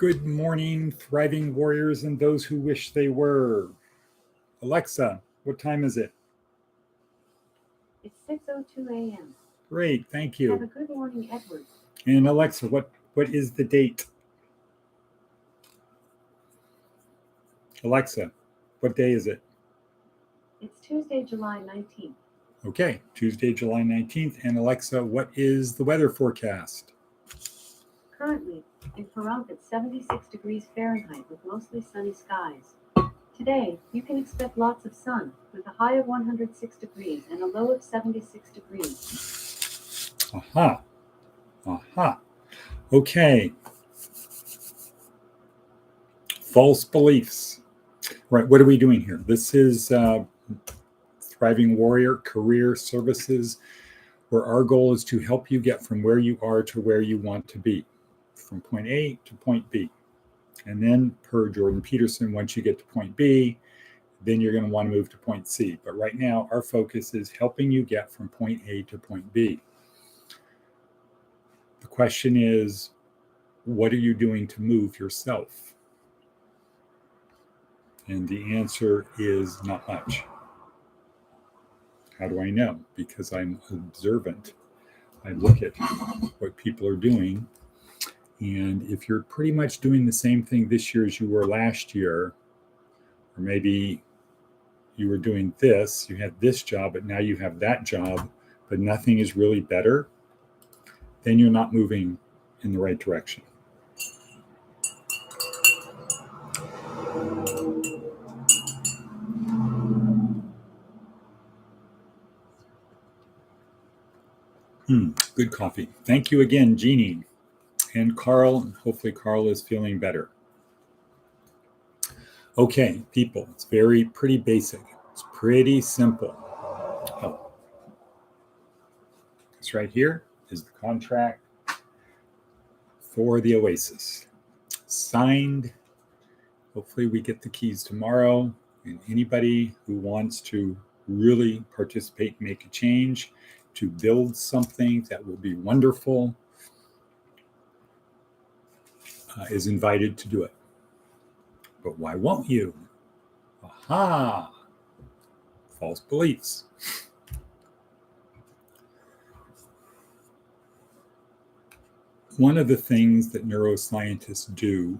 Good morning, thriving warriors and those who wish they were. Alexa, what time is it? It's 6:02 a.m. Great, thank Have a you. good morning, Edward. And Alexa, what is the date? Alexa, what day is it? It's Tuesday, July 19th. Okay, Tuesday, July 19th. And Alexa, what is the weather forecast? Currently, in Pahrump it's 76 degrees Fahrenheit with mostly sunny skies. Today, you can expect lots of sun with a high of 106 degrees and a low of 76 degrees. Aha. Okay. False beliefs. Right, what are we doing here? This is Thriving Warrior Career Services, where our goal is to help you get from where you are to where you want to be, from point A to point B. And then, per Jordan Peterson, once you get to point B, then you're going to want to move to point C. But right now, our focus is helping you get from point A to point B. The question is, what are you doing to move yourself? And the answer is not much. How do I know? Because I'm observant. I look at what people are doing. And if you're pretty much doing the same thing this year as you were last year, or maybe you were doing this, you had this job, but now you have that job, but nothing is really better, then you're not moving in the right direction. Good coffee. Thank you again, Jeannie. And Carl, hopefully Carl is feeling better. Okay, people, it's pretty basic. It's pretty simple. Oh. This right here is the contract for the Oasis. Signed. Hopefully we get the keys tomorrow. And anybody who wants to really participate, make a change, to build something that will be wonderful, is invited to do it. But why won't you? Aha! False beliefs. One of the things that neuroscientists do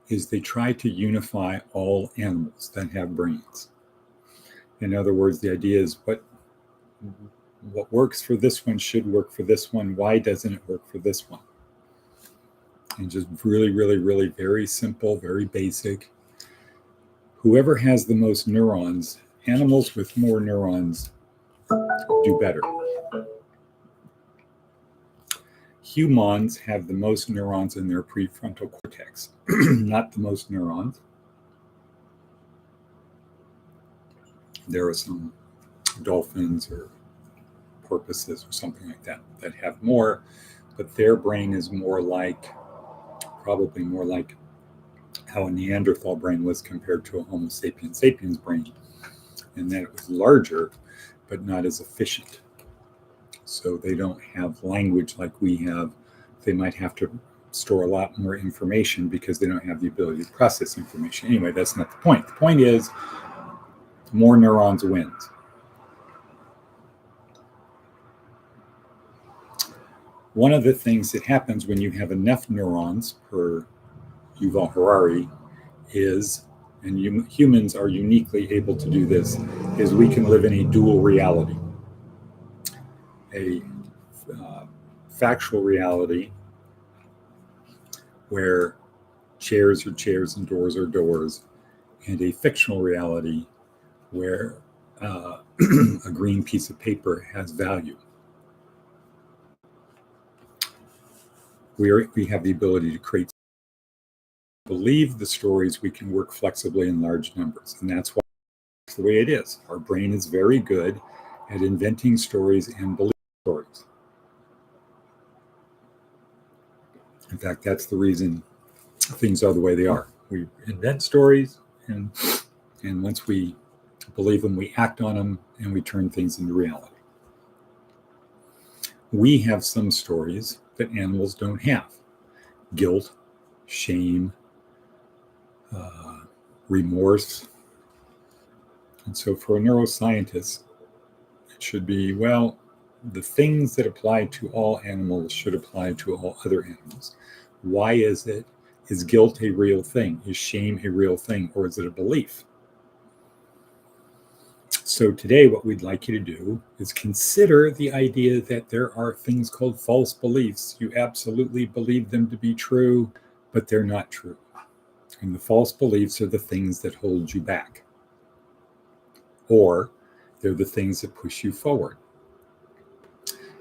is they try to unify all animals that have brains. In other words, the idea is what works for this one should work for this one. Why doesn't it work for this one? And just really, really, really very simple, very basic. Whoever has the most neurons, animals with more neurons do better. Humans have the most neurons in their prefrontal cortex, not the most neurons. There are some dolphins or porpoises or something like that that have more, but their brain is probably more like how a Neanderthal brain was compared to a Homo sapiens brain, and that it was larger, but not as efficient. So they don't have language like we have. They might have to store a lot more information because they don't have the ability to process information. Anyway, that's not the point. The point is more neurons wins. One of the things that happens when you have enough neurons, per Yuval Harari, is, and humans are uniquely able to do this, is we can live in a dual reality. A factual reality where chairs are chairs and doors are doors, and a fictional reality where a green piece of paper has value. We have the ability to believe the stories. We can work flexibly in large numbers, and that's why it's the way it is. Our brain is very good at inventing stories and believing stories. In fact, that's the reason things are the way they are. We invent stories, and once we believe them, we act on them, and we turn things into reality. We have some stories that animals don't have. Guilt, shame, remorse. And so for a neuroscientist, it should be, well, the things that apply to all animals should apply to all other animals. Why is it? Is guilt a real thing? Is shame a real thing? Or is it a belief? So today what we'd like you to do is consider the idea that there are things called false beliefs. You absolutely believe them to be true, but they're not true. And the false beliefs are the things that hold you back. Or they're the things that push you forward.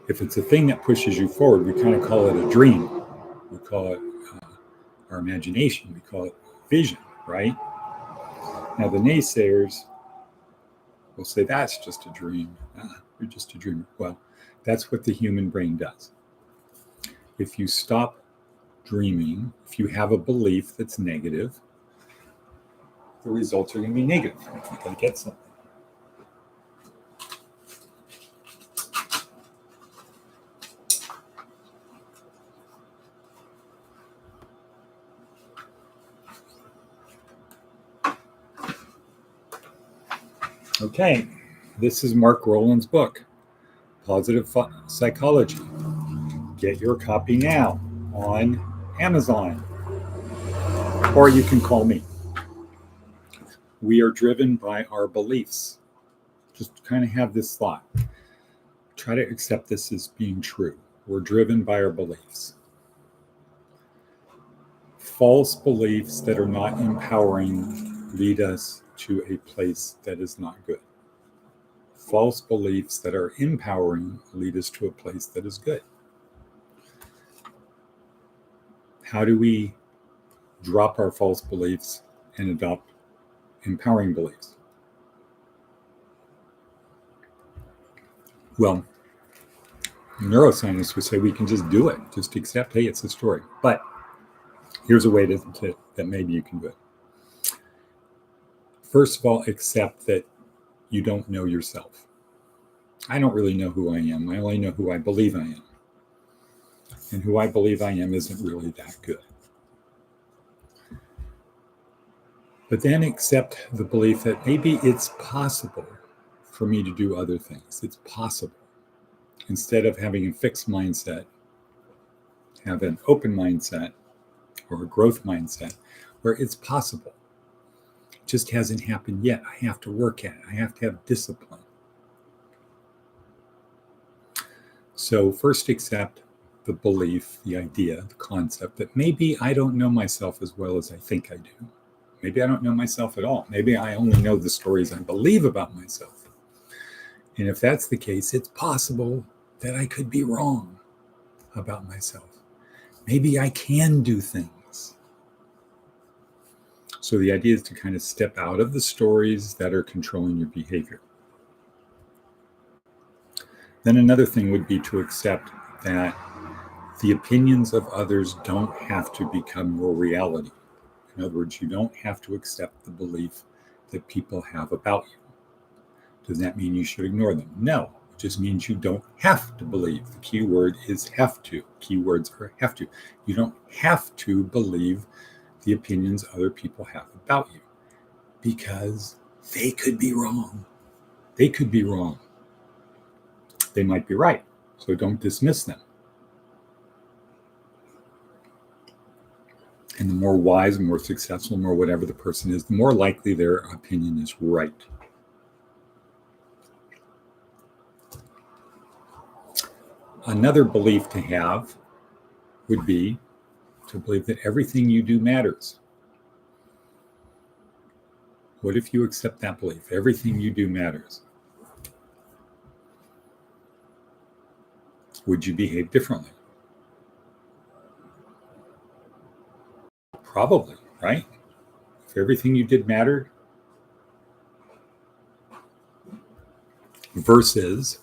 If it's a thing that pushes you forward, we kind of call it a dream. We call it our imagination. We call it vision, right? Now the naysayers will say that's just a dream. You're just a dreamer. Well, that's what the human brain does. If you stop dreaming, if you have a belief that's negative, the results are going to be negative. You're going to get something. Okay, this is Mark Rowland's book, Positive Psychology. Get your copy now on Amazon, or you can call me. We are driven by our beliefs. Just kind of have this thought. Try to accept this as being true. We're driven by our beliefs. False beliefs that are not empowering lead us to a place that is not good. False beliefs that are empowering lead us to a place that is good. How do we drop our false beliefs and adopt empowering beliefs? Well, neuroscientists would say we can just do it, just accept, hey, it's a story. But here's a way that maybe you can do it. First of all, accept that you don't know yourself. I don't really know who I am. I only know who I believe I am. And who I believe I am isn't really that good. But then accept the belief that maybe it's possible for me to do other things. It's possible. Instead of having a fixed mindset, have an open mindset or a growth mindset where it's possible. It just hasn't happened yet. I have to work at it. I have to have discipline. So first accept the belief, the idea, the concept that maybe I don't know myself as well as I think I do. Maybe I don't know myself at all. Maybe I only know the stories I believe about myself. And if that's the case, it's possible that I could be wrong about myself. Maybe I can do things. So the idea is to kind of step out of the stories that are controlling your behavior. Then another thing would be to accept that the opinions of others don't have to become your reality. In other words, you don't have to accept the belief that people have about you. Does that mean you should ignore them? No, it just means you don't have to believe. The key word is have to. Keywords are have to. You don't have to believe the opinions other people have about you because they could be wrong. They could be wrong. They might be right, so don't dismiss them. And the more wise, more successful, more whatever the person is, the more likely their opinion is right. Another belief to have would be to believe that everything you do matters. What if you accept that belief? Everything you do matters. Would you behave differently? Probably, right? If everything you did mattered, versus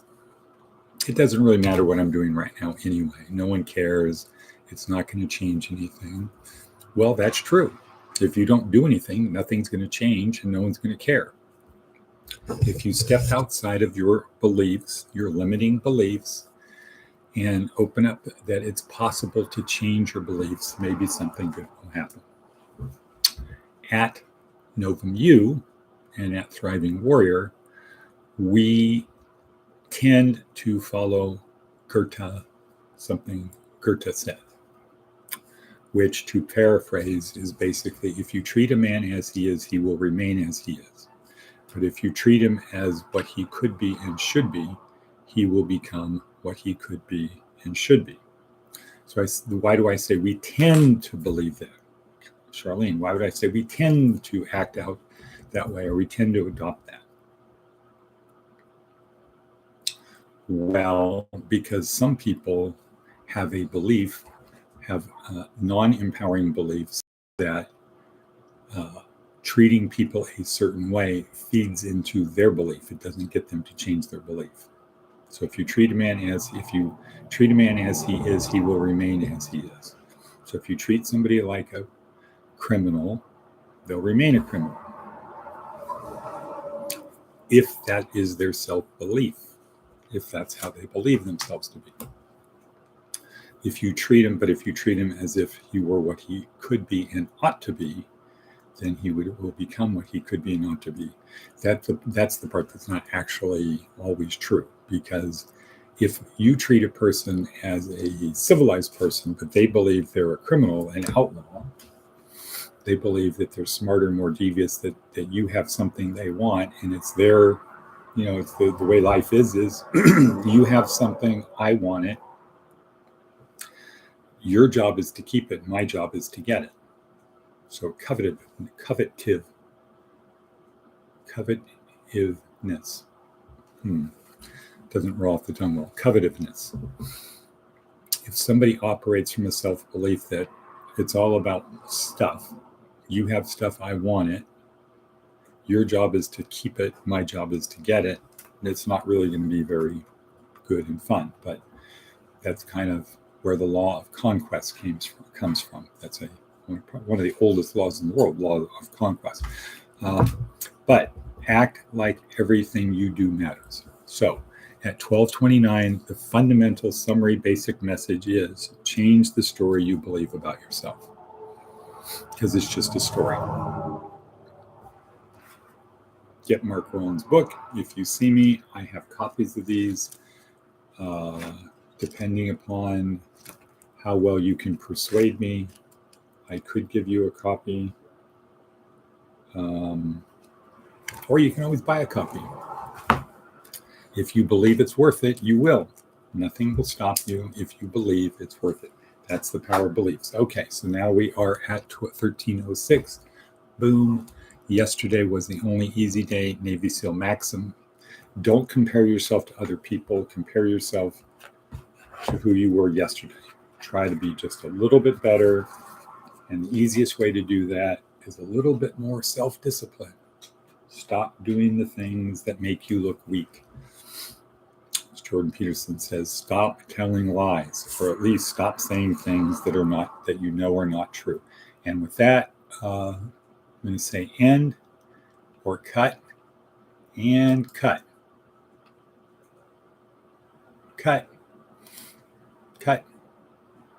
it doesn't really matter what I'm doing right now anyway. No one cares. It's not going to change anything. Well, that's true. If you don't do anything, nothing's going to change and no one's going to care. If you step outside of your beliefs, your limiting beliefs, and open up that it's possible to change your beliefs. Maybe something good will happen. At novum-u and at Thriving Warrior, we tend to follow Goethe, something Goethe said, which, to paraphrase, is basically, if you treat a man as he is, he will remain as he is. But if you treat him as what he could be and should be, he will become what he could be and should be. So why do I say we tend to believe that? Charlene, why would I say we tend to act out that way, or we tend to adopt that? Well, because some people have a belief, have non-empowering beliefs that treating people a certain way feeds into their belief. It doesn't get them to change their belief. So if you treat a man as he is, he will remain as he is. So if you treat somebody like a criminal, they'll remain a criminal. If that is their self-belief, if that's how they believe themselves to be. If you treat him as if he were what he could be and ought to be, then he will become what he could be and ought to be. That's the part that's not actually always true, because if you treat a person as a civilized person, but they believe they're a criminal, an outlaw, they believe that they're smarter, more devious, that you have something they want, and it's their, it's the way life is you have something, I want it. Your job is to keep it. My job is to get it. So covetiveness. Doesn't roll off the tongue well. Covetiveness. If somebody operates from a self-belief that it's all about stuff, you have stuff, I want it. Your job is to keep it. My job is to get it. It's not really going to be very good and fun, but that's kind of where the law of conquest comes from. That's one of the oldest laws in the world, law of conquest. But act like everything you do matters. So at 1229, the fundamental summary basic message is change the story you believe about yourself, because it's just a story. Get Mark Rowland's book. If you see me, I have copies of these. Depending upon how well you can persuade me, I could give you a copy. Or you can always buy a copy. If you believe it's worth it, you will. Nothing will stop you if you believe it's worth it. That's the power of beliefs. Okay, so now we are at 1306. Boom. Yesterday was the only easy day. Navy SEAL maxim. Don't compare yourself to other people. Compare yourself to who you were yesterday. Try to be just a little bit better. And the easiest way to do that is a little bit more self-discipline. Stop doing the things that make you look weak. As Jordan Peterson says, stop telling lies, or at least stop saying things that are not true. And with that, I'm going to say end or cut and cut. Cut.